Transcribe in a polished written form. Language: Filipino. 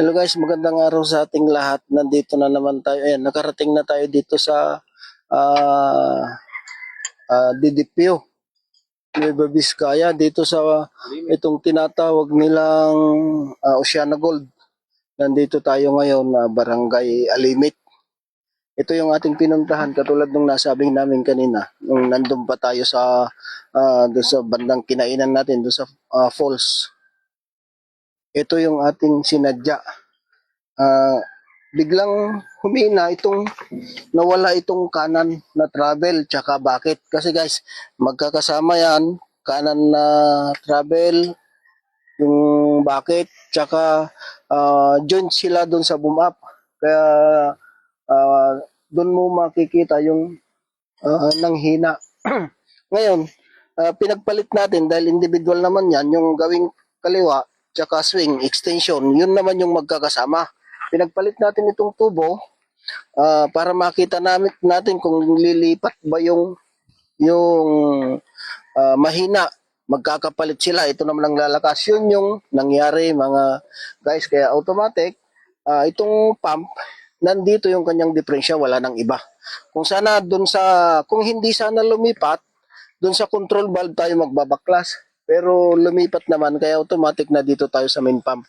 Hello guys, magandang araw sa ating lahat. Nandito na naman tayo. Ayan, nakarating na tayo dito sa uh, DDPO, Nueva Vizcaya, dito sa itong tinatawag nilang Oceana Gold. Nandito tayo ngayon na Barangay Alimit. Ito yung ating pinuntahan katulad nung nasabing namin kanina nung nandun pa tayo sa doon sa bandang kinainan natin doon sa falls. Ito yung ating sinadya. Biglang humina nawala itong kanan na travel, tsaka bakit? Kasi guys, magkakasama yan, kanan na travel, yung bakit, tsaka joint sila doon sa boom up. Kaya doon mo makikita yung nanghina. Ngayon, pinagpalit natin dahil individual naman yan, yung gawing kaliwa, tsaka swing, extension, yun naman yung magkakasama. Pinagpalit natin itong tubo para makita natin kung lilipat ba yung mahina. Magkakapalit sila. Ito naman ang lalakas. Yun yung nangyari mga guys. Kaya automatic, itong pump, nandito yung kanyang diferensya. Wala nang iba. Kung hindi sana lumipat, dun sa control valve tayo magbabaklas. Pero lumipat naman, kaya automatic na dito tayo sa main pump.